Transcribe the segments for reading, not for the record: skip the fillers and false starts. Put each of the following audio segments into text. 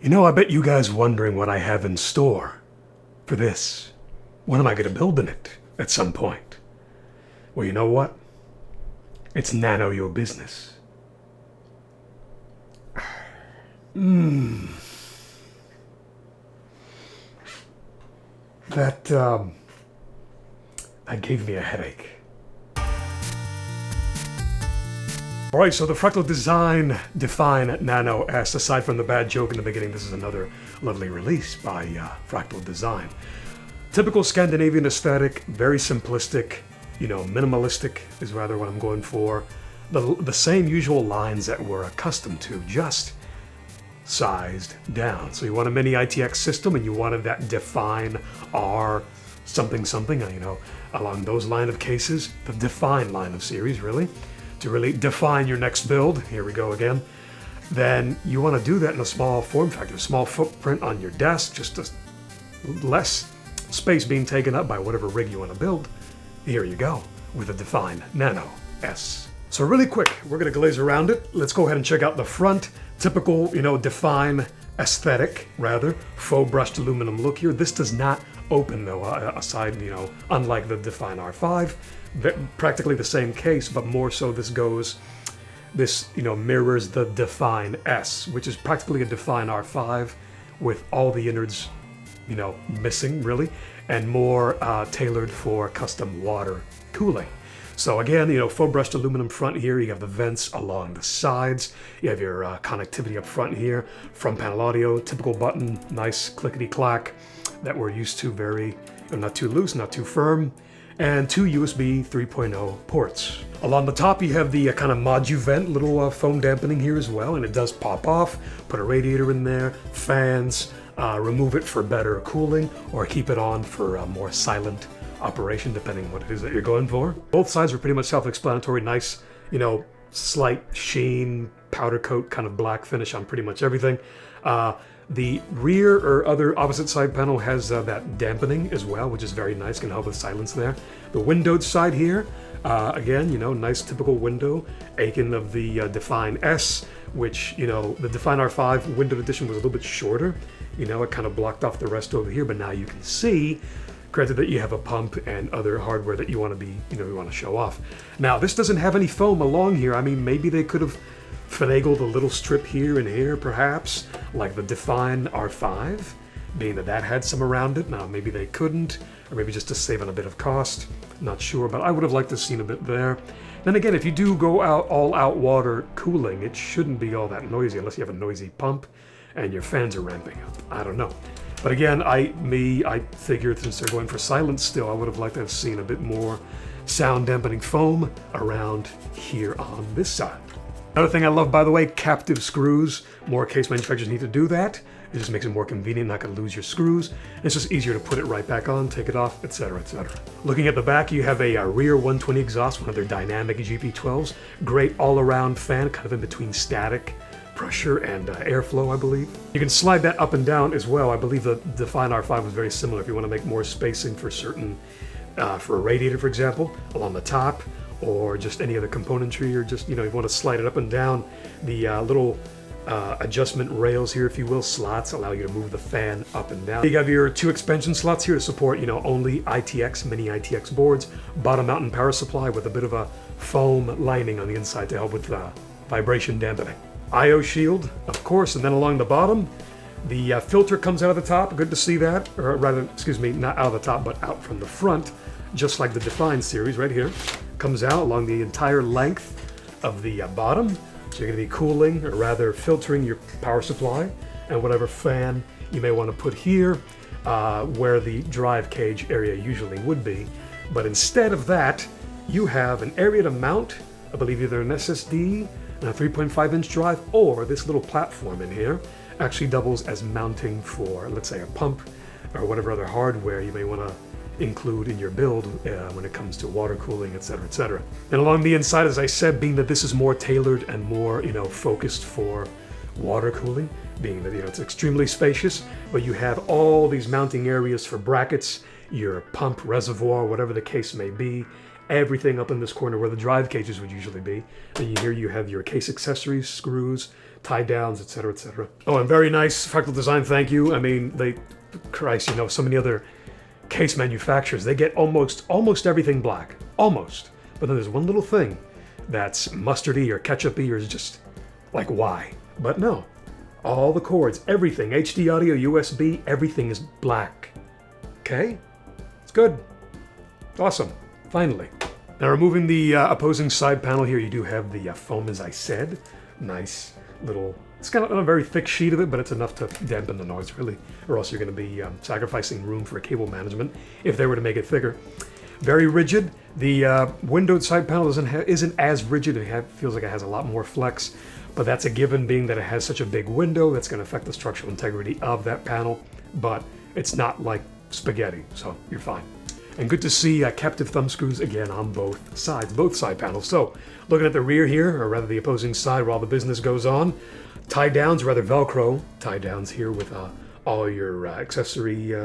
You know, I bet you guys wondering what I have in store for this. When am I going to build in it at some point? Well, you know what? It's Nano your business. That gave me a headache. Alright, so the Fractal design define Nano S. Aside from the bad joke in the beginning, this is another lovely release by Fractal Design. Typical Scandinavian aesthetic, very simplistic, you know, minimalistic is rather what I'm going for. The same usual lines that we're accustomed to, just sized down. So you want a mini ITX system and you wanted that define R something something, you know, along those line of cases, the define line of series really, to really define your next build. Here we go again. Then you want to do that in a small form factor, small footprint on your desk, just less space being taken up by whatever rig you want to build. Here you go with a Define Nano S. So really quick, we're going to glaze around it. Let's go ahead and check out the front. Typical, you know, Define aesthetic, rather. Faux brushed aluminum look here. This does not open though, aside, you know, unlike the Define R5. Practically the same case, but more so this, you know, mirrors the Define S, which is practically a Define R5 with all the innards, you know, missing really, and more tailored for custom water cooling. So again, you know, faux brushed aluminum front here, you have the vents along the sides, you have your connectivity up front here, front panel audio, typical button, nice clickety-clack that we're used to, very, you know, not too loose, not too firm, and two USB 3.0 ports. Along the top you have the kind of modu vent, little foam dampening here as well, and it does pop off, put a radiator in there, fans, remove it for better cooling, or keep it on for a more silent operation, depending on what it is that you're going for. Both sides are pretty much self-explanatory, nice, you know, slight sheen, powder coat, kind of black finish on pretty much everything. The rear or other opposite side panel has that dampening as well, which is very nice, can help with silence there. The windowed side here, again, you know, nice typical window, akin of the Define S, which, you know, the Define R5 windowed edition was a little bit shorter. You know, it kind of blocked off the rest over here, but now you can see, granted that you have a pump and other hardware that you want to be, you know, you want to show off. Now, this doesn't have any foam along here. I mean, maybe they could have finagled a little strip here and here, perhaps, like the Define R5, being that had some around it. Now, maybe they couldn't, or maybe just to save on a bit of cost. Not sure, but I would have liked to have seen a bit there. Then again, if you do go out all-out water cooling, it shouldn't be all that noisy unless you have a noisy pump and your fans are ramping up. I don't know. But again, I figured since they're going for silence still, I would have liked to have seen a bit more sound dampening foam around here on this side. Another thing I love, by the way, captive screws. More case manufacturers need to do that. It just makes it more convenient, not going to lose your screws. It's just easier to put it right back on, take it off, etc., etc. Looking at the back, you have a rear 120 exhaust, one of their dynamic GP12s. Great all-around fan, kind of in between static, pressure, and airflow, I believe. You can slide that up and down as well. I believe the Define R5 was very similar if you want to make more spacing for certain, for a radiator, for example, along the top, or just any other componentry, or just, you know, you want to slide it up and down. The little adjustment rails here, if you will, slots, allow you to move the fan up and down. You have your two expansion slots here to support, you know, only ITX, mini ITX boards, bottom mountain power supply with a bit of a foam lining on the inside to help with vibration dampening. I/O shield, of course, and then along the bottom, the filter comes out of the top. Good to see that, or rather, excuse me, not out of the top, but out from the front, just like the Define series right here. Comes out along the entire length of the bottom. So you're going to be cooling, or rather filtering your power supply and whatever fan you may want to put here, where the drive cage area usually would be. But instead of that, you have an area to mount, I believe either an SSD, and a 3.5-inch drive, or this little platform in here actually doubles as mounting for, let's say, a pump or whatever other hardware you may want to include in your build when it comes to water cooling, etc., etc. And along the inside, as I said, being that this is more tailored and more, you know, focused for water cooling, being that, you know, it's extremely spacious, but you have all these mounting areas for brackets, your pump reservoir, whatever the case may be, everything up in this corner where the drive cages would usually be. And here you have your case accessories, screws, tie downs, etc., etc. Oh, and very nice Fractal design, thank you. I mean, Christ, you know, so many other case manufacturers, they get almost everything black. Almost. But then there's one little thing that's mustardy or ketchup-y or is just like, why? But no. All the cords, everything, HD audio, USB, everything is black. Okay? It's good. Awesome. Finally. Now removing the opposing side panel here, you do have the foam, as I said. Nice little, it's kind of a very thick sheet of it, but it's enough to dampen the noise, really. Or else you're going to be sacrificing room for cable management if they were to make it thicker. Very rigid. The windowed side panel isn't as rigid. It feels like it has a lot more flex. But that's a given, being that it has such a big window. That's going to affect the structural integrity of that panel. But it's not like spaghetti, so you're fine. And good to see captive thumb screws again on both sides, both side panels. So looking at the rear here, or rather the opposing side while the business goes on, tie downs, rather Velcro tie downs here with all your accessory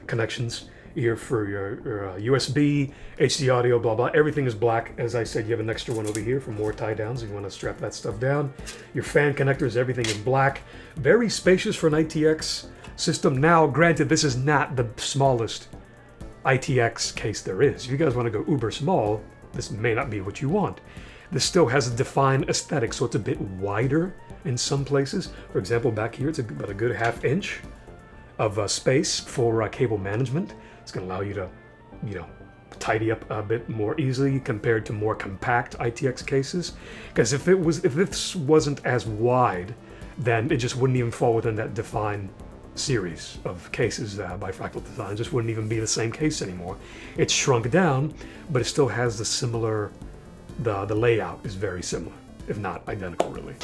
connections here for your USB, HD audio, blah, blah. Everything is black. As I said, you have an extra one over here for more tie downs if you want to strap that stuff down. Your fan connectors, everything is black. Very spacious for an ITX system. Now, granted, this is not the smallest ITX case there is. If you guys want to go uber small, this may not be what you want. This still has a defined aesthetic, so it's a bit wider in some places. For example, back here, it's about a good ½ inch of space for cable management. It's going to allow you to, you know, tidy up a bit more easily compared to more compact ITX cases. Because if this wasn't as wide, then it just wouldn't even fall within that defined series of cases by Fractal Design. It just wouldn't even be the same case anymore. It's shrunk down, but it still has the similar, the layout is very similar, if not identical, really.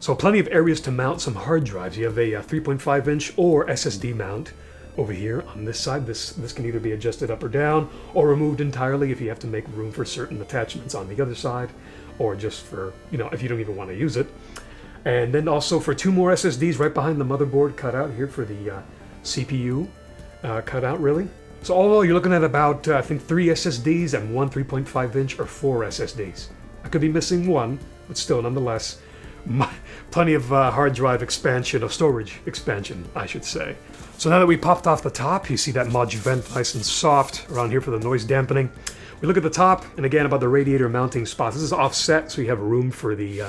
So plenty of areas to mount some hard drives. You have a 3.5 inch or SSD mount over here on this side. This can either be adjusted up or down or removed entirely if you have to make room for certain attachments on the other side, or just for, you know, if you don't even want to use it. And then also for 2 more SSDs right behind the motherboard cutout here for the CPU cutout, really. So all you're looking at about, I think, 3 SSDs and 1 3.5 inch or 4 SSDs. I could be missing one, but still, nonetheless, plenty of hard drive expansion, or storage expansion, I should say. So now that we popped off the top, you see that mod vent nice and soft around here for the noise dampening. We look at the top, and again about the radiator mounting spots. This is offset, so you have room for the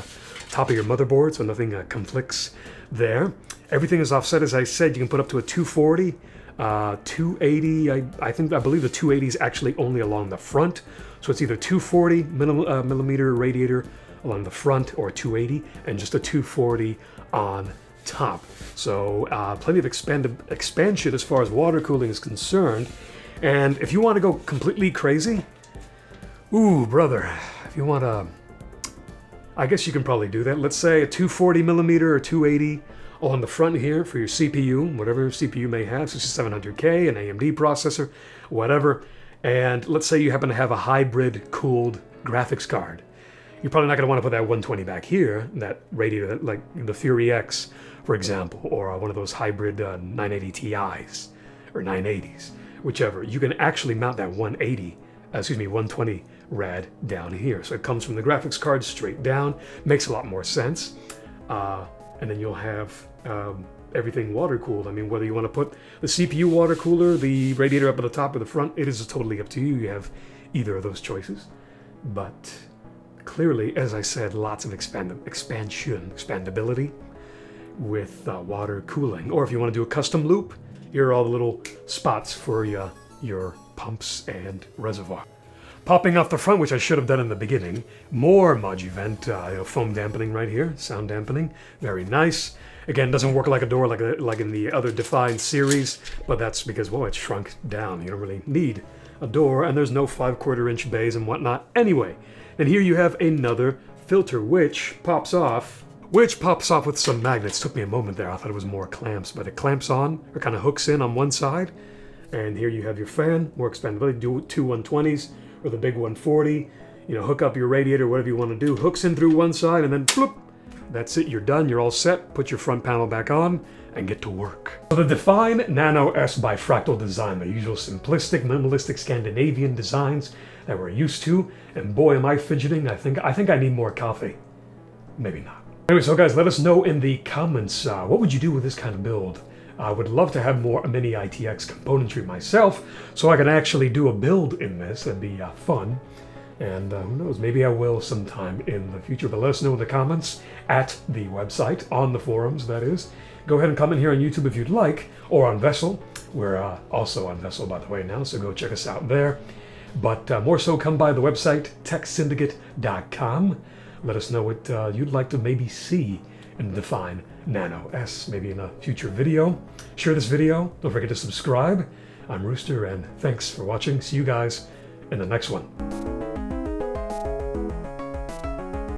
top of your motherboard, so nothing conflicts there. Everything is offset, as I said. You can put up to a 240, 280. I believe the 280 is actually only along the front, so it's either 240 millimeter radiator along the front or 280, and just a 240 on top. So plenty of expansion as far as water cooling is concerned. And if you want to go completely crazy, ooh, brother, if you want to, I guess you can probably do that. Let's say a 240 millimeter or 280 on the front here for your CPU, whatever CPU you may have, 6700K, an AMD processor, whatever. And let's say you happen to have a hybrid cooled graphics card. You're probably not going to want to put that 120 back here, that radiator, like the Fury X, for example, or one of those hybrid 980 Ti's or 980s, whichever. You can actually mount that 120 rad down here. So it comes from the graphics card straight down, makes a lot more sense. And then you'll have everything water cooled. I mean, whether you want to put the CPU water cooler, the radiator up at the top or the front, it is totally up to you. You have either of those choices. But clearly, as I said, lots of expandability with water cooling. Or if you want to do a custom loop, here are all the little spots for your pumps and reservoir. Popping off the front, which I should have done in the beginning, more Moduvent foam dampening right here, sound dampening, very nice. Again, doesn't work like a door like in the other Define series, but that's because, well, it's shrunk down. You don't really need a door, and there's no 5/4 inch bays and whatnot anyway. And here you have another filter, which pops off with some magnets. Took me a moment there. I thought it was more clamps, but it clamps on, or kind of hooks in on one side. And here you have your fan, more expandability, do 2 120s, or the big 140, you know, hook up your radiator, whatever you want to do, hooks in through one side, and then bloop, that's it, you're done, you're all set, put your front panel back on, and get to work. So the Define Nano S by Fractal Design, the usual simplistic, minimalistic Scandinavian designs that we're used to, and boy am I fidgeting, I think I need more coffee. Maybe not. Anyway, so guys, let us know in the comments, what would you do with this kind of build? I would love to have more mini ITX componentry myself, so I can actually do a build in this. That'd be fun. And who knows, maybe I will sometime in the future. But let us know in the comments at the website, on the forums, that is. Go ahead and comment here on YouTube if you'd like, or on Vessel. We're also on Vessel, by the way, now, so go check us out there. But more so, come by the website, techsyndicate.com. Let us know what you'd like to maybe see in Define Nano S, maybe in a future video. Share this video. Don't forget to subscribe. I'm Rooster, and thanks for watching. See you guys in the next one.